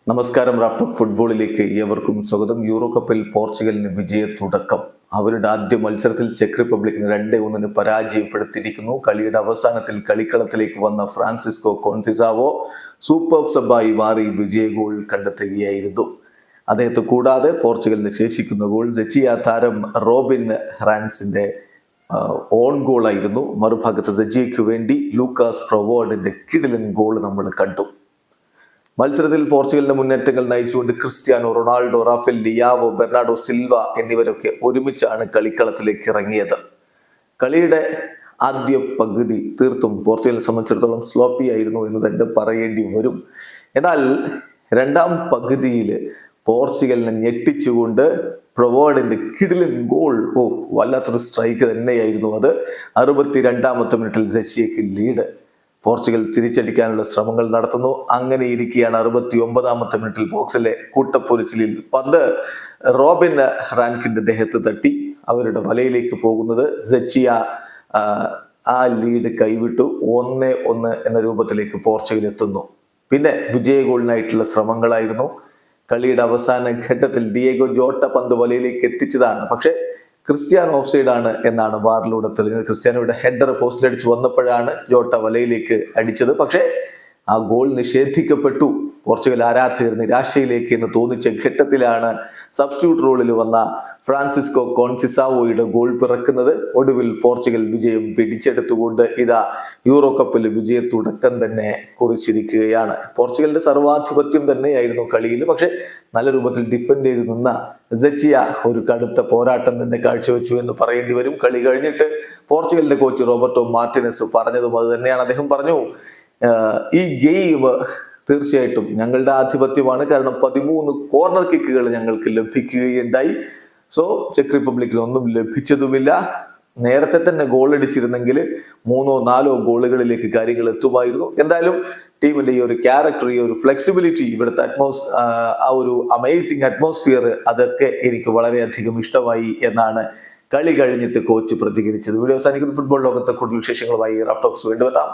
നമസ്കാരം. റാഫ്റ്റോക്ക് ഫുട്ബോളിലേക്ക് ഏവർക്കും സ്വാഗതം. യൂറോ കപ്പിൽ പോർച്ചുഗലിന് വിജയ തുടക്കം. അവരുടെ ആദ്യ മത്സരത്തിൽ ചെക്ക് റിപ്പബ്ലിക്കിന് 2-1 പരാജയപ്പെടുത്തിയിരിക്കുന്നു. കളിയുടെ അവസാനത്തിൽ കളിക്കളത്തിലേക്ക് വന്ന ഫ്രാൻസിസ്കോ കോൺസിസാവോ സൂപ്പർ സബ്ബായി മാറി വിജയ ഗോൾ കണ്ടെത്തുകയായിരുന്നു. അദ്ദേഹത്തെ കൂടാതെ പോർച്ചുഗലിന് ശേഷിക്കുന്ന ഗോൾ സെച്ചിയ താരം റോബിൻ റാൻസിന്റെ ഓൺ ഗോളായിരുന്നു. മറുഭാഗത്ത് സെജിയയ്ക്ക് വേണ്ടി ലൂക്കാസ് പ്രൊവോർഡിന്റെ കിടിലൻ ഗോൾ നമ്മൾ കണ്ടു. മത്സരത്തിൽ പോർച്ചുഗലിന്റെ മുന്നേറ്റങ്ങൾ നയിച്ചുകൊണ്ട് Cristiano Ronaldo, Rafael Leao, Bernardo Silva എന്നിവരൊക്കെ ഒരുമിച്ചാണ് കളിക്കളത്തിലേക്ക് ഇറങ്ങിയത്. കളിയുടെ ആദ്യ പകുതി തീർത്തും പോർച്ചുഗലിനെ സംബന്ധിച്ചിടത്തോളം സ്ലോപ്പി ആയിരുന്നു എന്ന് തന്നെ പറയേണ്ടി വരും. എന്നാൽ രണ്ടാം പകുതിയിൽ പോർച്ചുഗലിനെ ഞെട്ടിച്ചുകൊണ്ട് പ്രൊവോർഡിന്റെ കിടിലൻ ഗോൾ, വല്ലാത്തൊരു സ്ട്രൈക്ക് തന്നെയായിരുന്നു അത്. 62-ാമത്തെ മിനിറ്റിൽ സെച്ചിയയ്ക്ക് ലീഡ്. പോർച്ചുഗൽ തിരിച്ചടിക്കാനുള്ള ശ്രമങ്ങൾ നടത്തുന്നു. അങ്ങനെ ഇരിക്കുകയാണ് 69-ാമത്തെ മിനിറ്റിൽ ബോക്സിലെ കൂട്ടപ്പൊരിച്ചിലിൽ പന്ത് റോബിൻ റാൻകിന്റെ ദേഹത്ത് തട്ടി അവരുടെ വലയിലേക്ക് പോകുന്നത്. സെച്ചിയ ആ ലീഡ് കൈവിട്ടു. 1-1 എന്ന രൂപത്തിലേക്ക് പോർച്ചുഗൽ എത്തുന്നു. പിന്നെ വിജയ ഗോളിനായിട്ടുള്ള ശ്രമങ്ങളായിരുന്നു. കളിയുടെ അവസാന ഘട്ടത്തിൽ ഡിയേഗോ ജോട്ട പന്ത് വലയിലേക്ക് എത്തിച്ചതാണ്. പക്ഷെ ക്രിസ്ത്യാനോ ഓഫ്സൈഡ് ആണ് എന്നാണ് വാറിലൂടെ തെളിഞ്ഞത്. ക്രിസ്ത്യാനോയുടെ ഹെഡർ പോസ്റ്റിലടിച്ച് വന്നപ്പോഴാണ് ജോട്ട വലയിലേക്ക് അടിച്ചത്. പക്ഷേ ആ ഗോൾ നിഷേധിക്കപ്പെട്ടു. പോർച്ചുഗൽ ആരാധകർ നിരാശയിലേക്ക് എന്ന് തോന്നിച്ച ഘട്ടത്തിലാണ് സബ്സ്റ്റിറ്റ്യൂട്ട് റോളിൽ വന്ന ഫ്രാൻസിസ്കോ കോൺസിസാവോയുടെ ഗോൾ പിറക്കുന്നത്. ഒടുവിൽ പോർച്ചുഗൽ വിജയം പിടിച്ചെടുത്തുകൊണ്ട് ഇതാ യൂറോ കപ്പിൽ വിജയ തുടക്കം തന്നെ കുറിച്ചിരിക്കുകയാണ്. പോർച്ചുഗലിന്റെ സർവാധിപത്യം തന്നെയായിരുന്നു കളിയിൽ. പക്ഷെ നല്ല രൂപത്തിൽ ഡിഫെൻഡ് ചെയ്ത് നിന്ന സെച്ചിയ ഒരു കടുത്ത പോരാട്ടം തന്നെ കാഴ്ചവെച്ചു എന്ന് പറയേണ്ടി വരും. കളി കഴിഞ്ഞിട്ട് പോർച്ചുഗലിന്റെ കോച്ച് റോബർട്ടോ മാർട്ടിനസ് പറഞ്ഞതും അത് തന്നെയാണ്. അദ്ദേഹം പറഞ്ഞു, ഈ ഗെയിം തീർച്ചയായിട്ടും ഞങ്ങളുടെ ആധിപത്യമാണ്. കാരണം 13 കോർണർ കിക്കുകൾ ഞങ്ങൾക്ക് ലഭിക്കുകയുണ്ടായി. സോ ചെക്ക് റിപ്പബ്ലിക്കിൽ ഒന്നും ലഭിച്ചതുമില്ല. നേരത്തെ തന്നെ ഗോൾ അടിച്ചിരുന്നെങ്കിൽ 3-4 ഗോളുകളിലേക്ക് കാര്യങ്ങൾ എത്തുമായിരുന്നു. എന്തായാലും ടീമിന്റെ ഈ ഒരു ക്യാരക്ടർ, ഈ ഒരു ഫ്ലെക്സിബിലിറ്റി, ഇവിടുത്തെ ആ ഒരു അമേസിംഗ് അറ്റ്മോസ്ഫിയർ, അതൊക്കെ എനിക്ക് വളരെയധികം ഇഷ്ടമായി എന്നാണ് കളി കഴിഞ്ഞിട്ട് കോച്ച് പ്രതികരിച്ചത്. വീഡിയോ അവസാനിക്കുന്ന ഫുട്ബോൾ ലോകത്തെ കൂടുതൽ വിശേഷങ്ങളുമായി റാഫ്റ്റോക്സ് വീണ്ടും എത്താം.